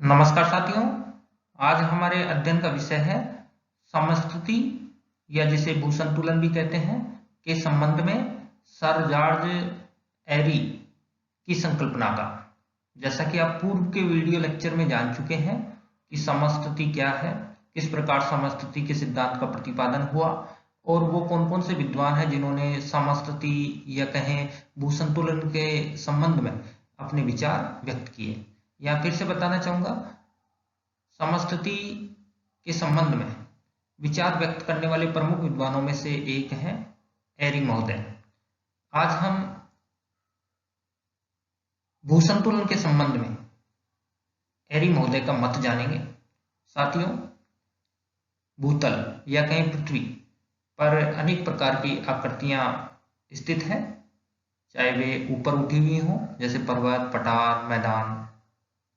नमस्कार साथियों। आज हमारे अध्ययन का विषय है समस्थिति या जिसे भूसंतुलन भी कहते हैं के संबंध में सर जॉर्ज एरी की संकल्पना का। जैसा कि आप पूर्व के वीडियो लेक्चर में जान चुके हैं कि समस्थिति क्या है, किस प्रकार समस्थिति के सिद्धांत का प्रतिपादन हुआ और वो कौन कौन से विद्वान हैं जिन्होंने समस्थिति या कहें भूसंतुलन के संबंध में अपने विचार व्यक्त किए। या फिर से बताना चाहूंगा, समस्थिति के संबंध में विचार व्यक्त करने वाले प्रमुख विद्वानों में से एक है एरी महोदय। आज हम भूसंतुलन के संबंध में एरी महोदय का मत जानेंगे। साथियों, भूतल या कहीं पृथ्वी पर अनेक प्रकार की आकृतियां स्थित हैं, चाहे वे ऊपर उठी हुई हों जैसे पर्वत, पठार, मैदान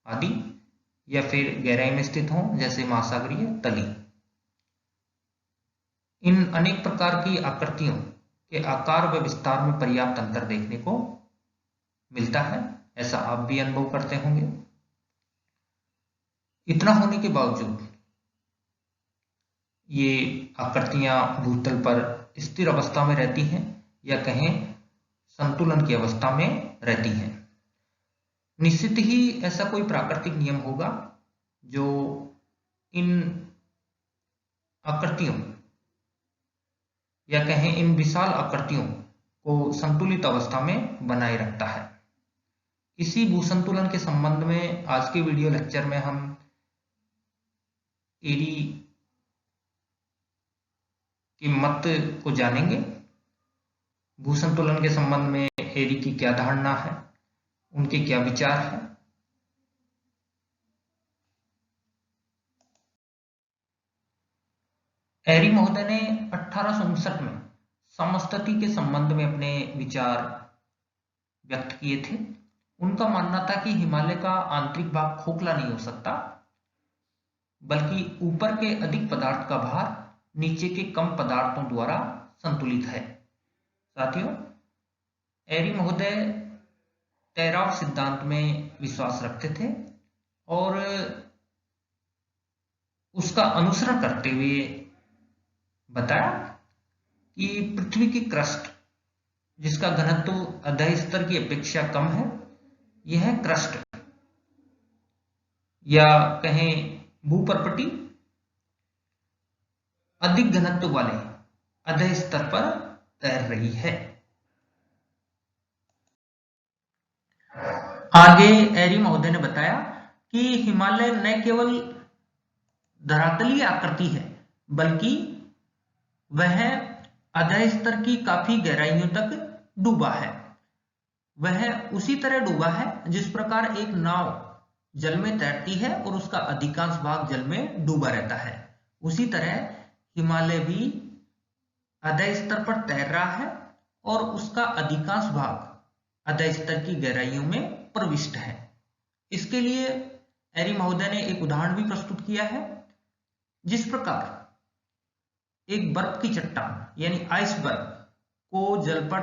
आदि, या फिर गहराई में स्थित हों जैसे महासागरीय तली। इन अनेक प्रकार की आकृतियों के आकार व विस्तार में पर्याप्त अंतर देखने को मिलता है, ऐसा आप भी अनुभव करते होंगे। इतना होने के बावजूद ये आकृतियां भूतल पर स्थिर अवस्था में रहती हैं या कहें संतुलन की अवस्था में रहती हैं। निश्चित ही ऐसा कोई प्राकृतिक नियम होगा जो इन आकृतियों या कहें इन विशाल आकृतियों को संतुलित अवस्था में बनाए रखता है। इसी भूसंतुलन के संबंध में आज के वीडियो लेक्चर में हम एरी के मत को जानेंगे। भूसंतुलन के संबंध में एरी की क्या धारणा है, उनके क्या विचार हैं। एरी महोदय ने 1859 में समस्थिति के संबंध में अपने विचार व्यक्त किए थे। उनका मानना था कि हिमालय का आंतरिक भाग खोखला नहीं हो सकता, बल्कि ऊपर के अधिक पदार्थ का भार नीचे के कम पदार्थों द्वारा संतुलित है। साथियों, एरी महोदय ठहराव सिद्धांत में विश्वास रखते थे और उसका अनुसरण करते हुए बताया कि पृथ्वी की क्रस्ट, जिसका घनत्व अधः स्तर की अपेक्षा कम है, यह क्रस्ट या कहें भूपर्पटी अधिक घनत्व वाले अधः स्तर पर तैर रही है। आगे एरी महोदय ने बताया कि हिमालय न केवल धरातलीय आकृति है, बल्कि वह अधः स्तर की काफी गहराइयों तक डूबा है। वह उसी तरह डूबा है जिस प्रकार एक नाव जल में तैरती है और उसका अधिकांश भाग जल में डूबा रहता है, उसी तरह हिमालय भी अधः स्तर पर तैर रहा है और उसका अधिकांश भाग अधः स्तर की गहराइयों में प्रविष्ट है। इसके लिए एरी महोदय ने एक उदाहरण भी प्रस्तुत किया है। जिस प्रकार एक बर्फ की चट्टान यानी आइसबर्ग को जल पर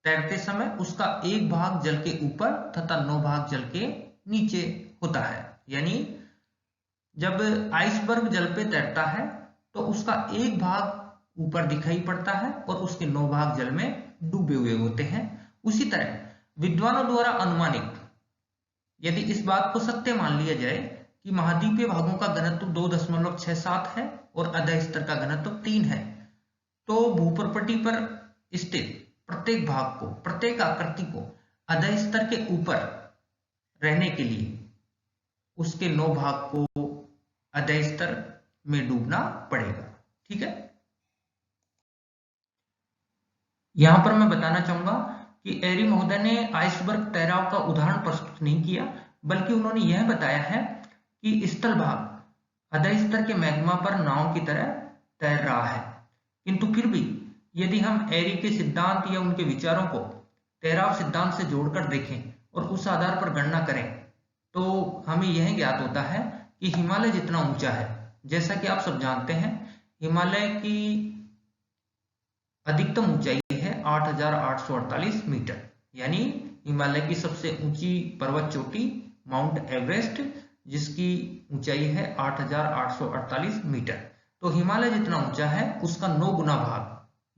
तैरते समय उसका एक भाग जल के ऊपर तथा 9 भाग जल के नीचे होता है, यानी जब आइसबर्ग जल पे तैरता है तो उसका एक भाग ऊपर दिखाई पड़ता है और उसके 9 भाग जल में डूबे हुए होते हैं। उसी तरह विद्वानों द्वारा अनुमानित यदि इस बात को सत्य मान लिया जाए कि महाद्वीपीय भागों का घनत्व 2.67 है और अधः स्तर का घनत्व 3 है, तो भूपर्पटी पर स्थित प्रत्येक भाग को, प्रत्येक आकृति को अधः स्तर के ऊपर रहने के लिए उसके 9 भाग को अधः स्तर में डूबना पड़ेगा। ठीक है। यहां पर मैं बताना चाहूंगा कि एरी महोदय ने आइसबर्ग तैराव का उदाहरण प्रस्तुत नहीं किया, बल्कि उन्होंने यह बताया है कि स्थल भाग अधः स्तर के मैग्मा पर नाव की तरह तैर रहा है। किंतु फिर भी यदि हम एरी के सिद्धांत या उनके विचारों को ठहराव सिद्धांत से जोड़कर देखें और उस आधार पर गणना करें, तो हमें यह ज्ञात होता है कि हिमालय जितना ऊंचा है, जैसा कि आप सब जानते हैं, हिमालय की अधिकतम ऊंचाई है 8,848 मीटर, यानी हिमालय की सबसे ऊंची पर्वत चोटी माउंट एवरेस्ट जिसकी ऊंचाई है 8,848 मीटर। तो हिमालय जितना ऊंचा है उसका 9 गुना भाग,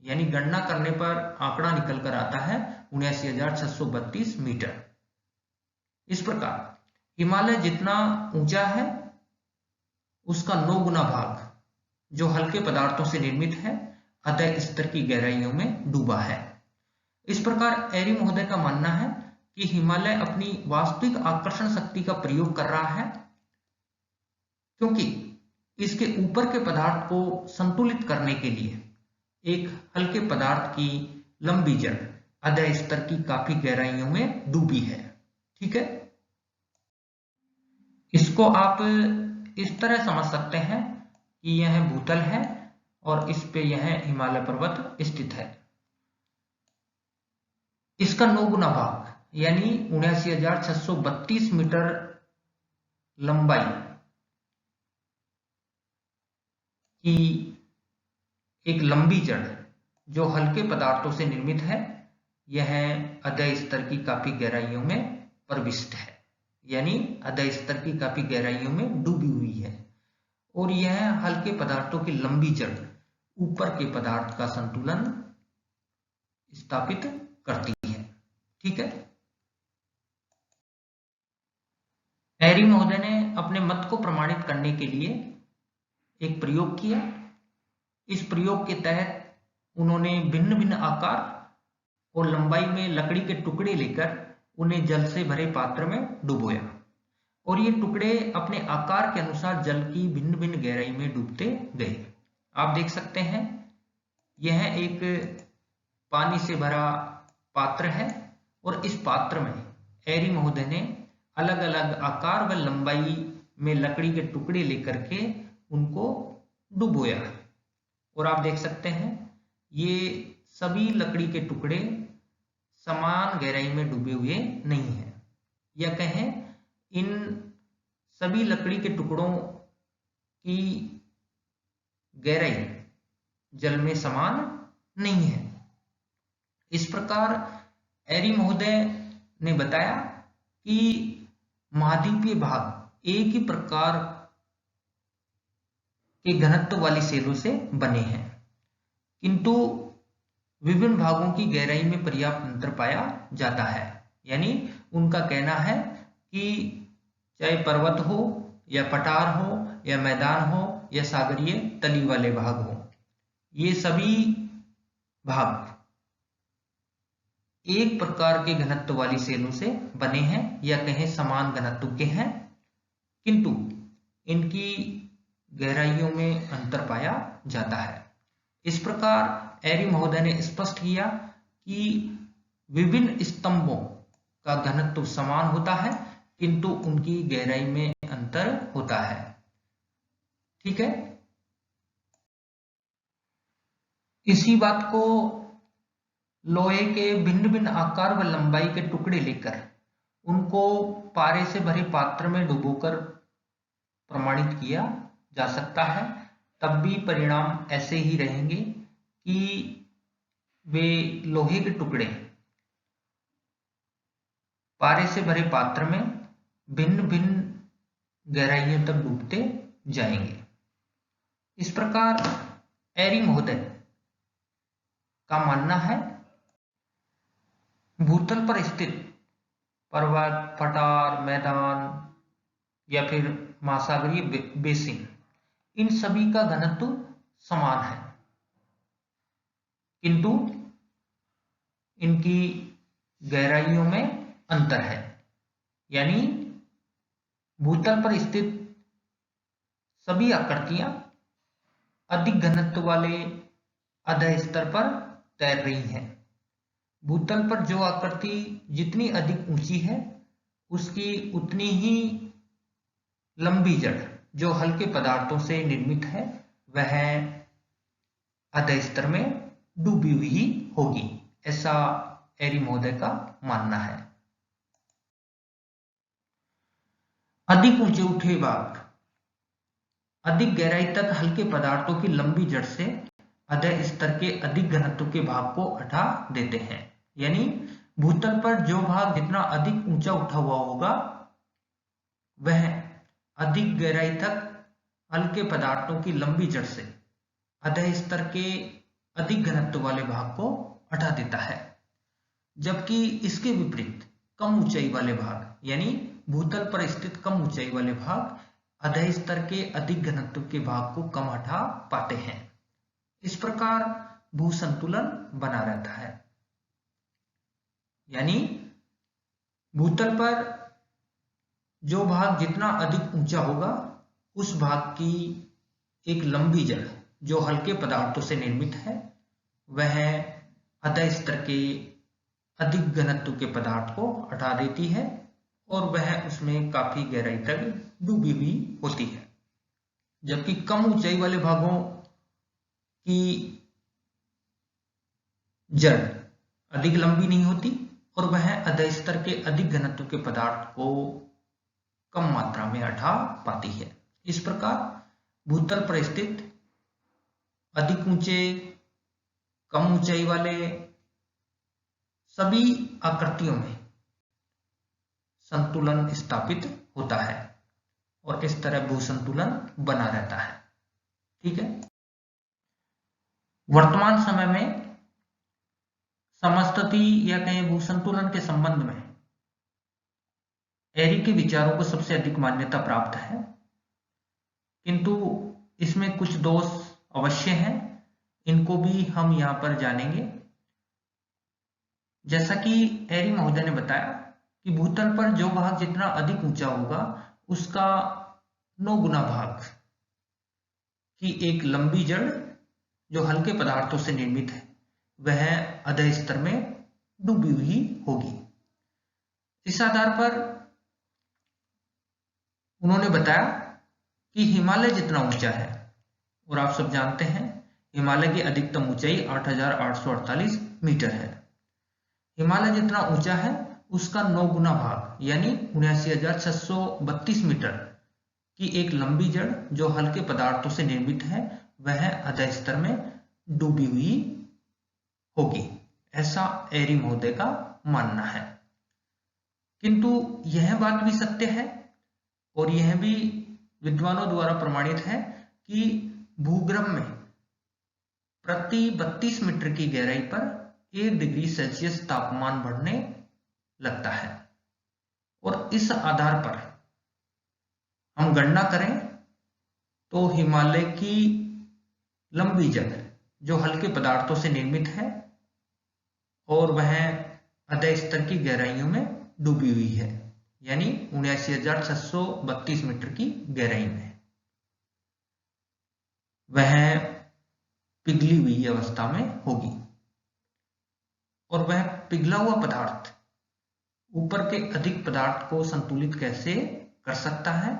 यानी गणना करने पर आंकड़ा निकल कर आता है 79,632 मीटर। इस प्रकार हिमालय जितना ऊंचा है उसका 9 गुना भाग जो हल्के पदार्थों से निर्मित है, अतः स्तर की गहराइयों में डूबा है। इस प्रकार एरी महोदय का मानना है कि हिमालय अपनी वास्तविक आकर्षण शक्ति का प्रयोग कर रहा है, क्योंकि इसके ऊपर के पदार्थ को संतुलित करने के लिए एक हल्के पदार्थ की लंबी जड़ अधः स्तर की काफी गहराइयों में डूबी है। ठीक है, इसको आप इस तरह समझ सकते हैं कि यह भूतल है और इस पे यह हिमालय पर्वत स्थित है। इसका 9 गुना भाग यानी 79,632 मीटर लंबाई की एक लंबी जड़ जो हल्के पदार्थों से निर्मित है, यह अधः स्तर की काफी गहराइयों में प्रविष्ट है, यानी अधः स्तर की काफी गहराइयों में डूबी हुई है। और यह हल्के पदार्थों की लंबी जड़ ऊपर के पदार्थ का संतुलन स्थापित करती है। ठीक है, एरी महोदय ने अपने मत को प्रमाणित करने के लिए एक प्रयोग किया। इस प्रयोग के तहत उन्होंने भिन्न भिन्न आकार और लंबाई में लकड़ी के टुकड़े लेकर उन्हें जल से भरे पात्र में डुबोया, और ये टुकड़े अपने आकार के अनुसार जल की भिन्न भिन्न गहराई में डूबते गए। आप देख सकते हैं यह एक पानी से भरा पात्र है, और इस पात्र में एरी महोदय ने अलग अलग आकार व लंबाई में लकड़ी के टुकड़े लेकर के उनको डुबोया। और आप देख सकते हैं ये सभी लकड़ी के टुकड़े समान गहराई में डूबे हुए नहीं हैं, या कहें इन सभी लकड़ी के टुकड़ों की गहराई जल में समान नहीं है। इस प्रकार एरी महोदय ने बताया कि महाद्वीपीय भाग एक ही प्रकार के घनत्व वाली सेलों से बने हैं, किंतु विभिन्न भागों की गहराई में पर्याप्त अंतर पाया जाता है। यानी उनका कहना है कि चाहे पर्वत हो या पठार हो या मैदान हो या सागरीय तली वाले भाग हो, ये सभी भाग एक प्रकार के घनत्व वाली सेलों से बने हैं, या कहें समान घनत्व के हैं, किंतु इनकी गहराइयों में अंतर पाया जाता है। इस प्रकार एरी महोदय ने स्पष्ट किया कि विभिन्न स्तंभों का घनत्व समान होता है, किंतु उनकी गहराई में अंतर होता है। ठीक है, इसी बात को लोहे के भिन्न भिन्न आकार व लंबाई के टुकड़े लेकर उनको पारे से भरे पात्र में डुबोकर प्रमाणित किया जा सकता है। तब भी परिणाम ऐसे ही रहेंगे कि वे लोहे के टुकड़े पारे से भरे पात्र में भिन्न भिन्न गहराइयों तक डूबते जाएंगे। इस प्रकार एरी महोदय का मानना है भूतल पर स्थित पर्वत, पठार, मैदान या फिर महासागरीय बेसिन, इन सभी का घनत्व समान है, किंतु इनकी गहराइयों में अंतर है। यानी भूतल पर स्थित सभी आकृतियां अधिक घनत्व वाले अधः स्तर पर तैर रही हैं। भूतल पर जो आकृति जितनी अधिक ऊंची है उसकी उतनी ही लंबी जड़ जो हल्के पदार्थों से निर्मित है वह अधः स्तर में डूबी हुई होगी, ऐसा एरी महोदय का मानना है। अधिक ऊंचे उठे भाग अधिक गहराई तक हल्के पदार्थों की लंबी जड़ से अधः स्तर के अधिक घनत्व के भाग को हटा देते हैं। यानी भूतल पर जो भाग जितना अधिक ऊंचा उठा हुआ होगा वह अधिक गहराई तक हल्के पदार्थों की लंबी जड़ से अधः स्तर के अधिक घनत्व वाले भाग को हटा देता है, जबकि इसके विपरीत कम ऊंचाई वाले भाग यानी भूतल पर स्थित कम ऊंचाई वाले भाग अधः स्तर के अधिक घनत्व के भाग को कम हटा पाते हैं। इस प्रकार भू संतुलन बना रहता है, यानी भूतल पर जो भाग जितना अधिक ऊंचा होगा उस भाग की एक लंबी जड़ जो हल्के पदार्थों से निर्मित है वह अधः स्तर के अधिक घनत्व के पदार्थ को हटा देती है और वह उसमें काफी गहराई तक डूबी हुई होती है, जबकि कम ऊंचाई वाले भागों की जड़ अधिक लंबी नहीं होती और वह अधः स्तर के अधिक घनत्व के पदार्थ को कम मात्रा में हटा पाती है। इस प्रकार भूतल पर स्थित अधिक ऊंचे, कम ऊंचाई वाले सभी आकृतियों में संतुलन स्थापित होता है और इस तरह भू संतुलन बना रहता है। ठीक है। वर्तमान समय में समस्थिति या कहें भू संतुलन के संबंध में एरी के विचारों को सबसे अधिक मान्यता प्राप्त है, किंतु इसमें कुछ दोष अवश्य हैं, इनको भी हम यहां पर जानेंगे। जैसा कि एरी महोदय ने बताया कि भूतल पर जो भाग जितना अधिक ऊंचा होगा उसका 9 गुना भाग की एक लंबी जड़ जो हल्के पदार्थों से निर्मित है वह अधः स्तर में डूबी हुई होगी। इस आधार पर उन्होंने बताया कि हिमालय जितना ऊंचा है, और आप सब जानते हैं हिमालय की अधिकतम ऊंचाई 8,848 मीटर है, हिमालय जितना ऊंचा है उसका 9 गुना भाग यानी 79,632 मीटर की एक लंबी जड़ जो हल्के पदार्थों से निर्मित है वह अधः स्तर में डूबी हुई होगी, ऐसा एरी महोदय का मानना है। किंतु यह बात भी सत्य है और यह भी विद्वानों द्वारा प्रमाणित है कि भूगर्भ में प्रति 32 मीटर की गहराई पर 1 डिग्री सेल्सियस तापमान बढ़ने लगता है, और इस आधार पर हम गणना करें तो हिमालय की लंबी जड़ जो हल्के पदार्थों से निर्मित है और वह अधः स्तर की गहराइयों में डूबी हुई है, यानी 79,632 मीटर की गहराई में वह पिघली हुई अवस्था में होगी, और वह पिघला हुआ पदार्थ ऊपर के अधिक पदार्थ को संतुलित कैसे कर सकता है,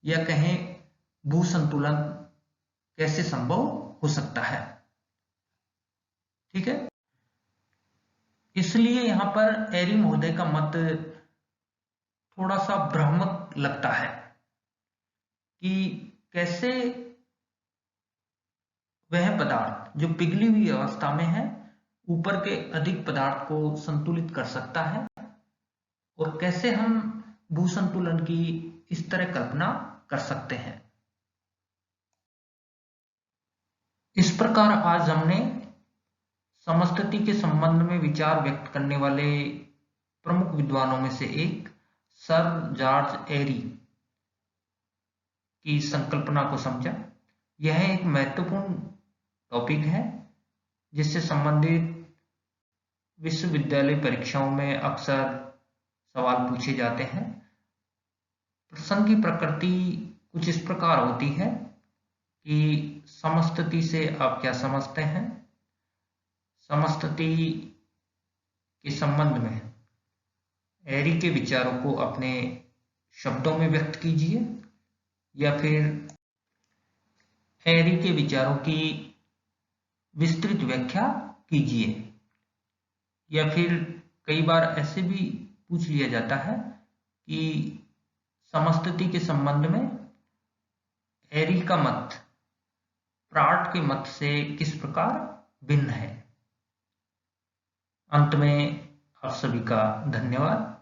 या कहें भू संतुलन कैसे संभव हो सकता है। ठीक है। इसलिए यहां पर एरी महोदय का मत थोड़ा सा भ्रामक लगता है कि कैसे वह पदार्थ जो पिघली हुई अवस्था में है ऊपर के अधिक पदार्थ को संतुलित कर सकता है, और कैसे हम भू संतुलन की इस तरह कल्पना कर सकते हैं। इस प्रकार आज हमने समस्थिति के संबंध में विचार व्यक्त करने वाले प्रमुख विद्वानों में से एक सर जॉर्ज एरी की संकल्पना को समझा। यह एक महत्वपूर्ण टॉपिक है जिससे संबंधित विश्वविद्यालय परीक्षाओं में अक्सर सवाल पूछे जाते हैं। प्रश्न की प्रकृति कुछ इस प्रकार होती है कि समस्थिति से आप क्या समझते हैं, समस्थिति के संबंध में एरी के विचारों को अपने शब्दों में व्यक्त कीजिए, या फिर एरी के विचारों की विस्तृत व्याख्या कीजिए, या फिर कई बार ऐसे भी पूछ लिया जाता है कि समस्थिति के संबंध में एरी का मत प्राट के मत से किस प्रकार भिन्न है। अंत में आप सभी का धन्यवाद।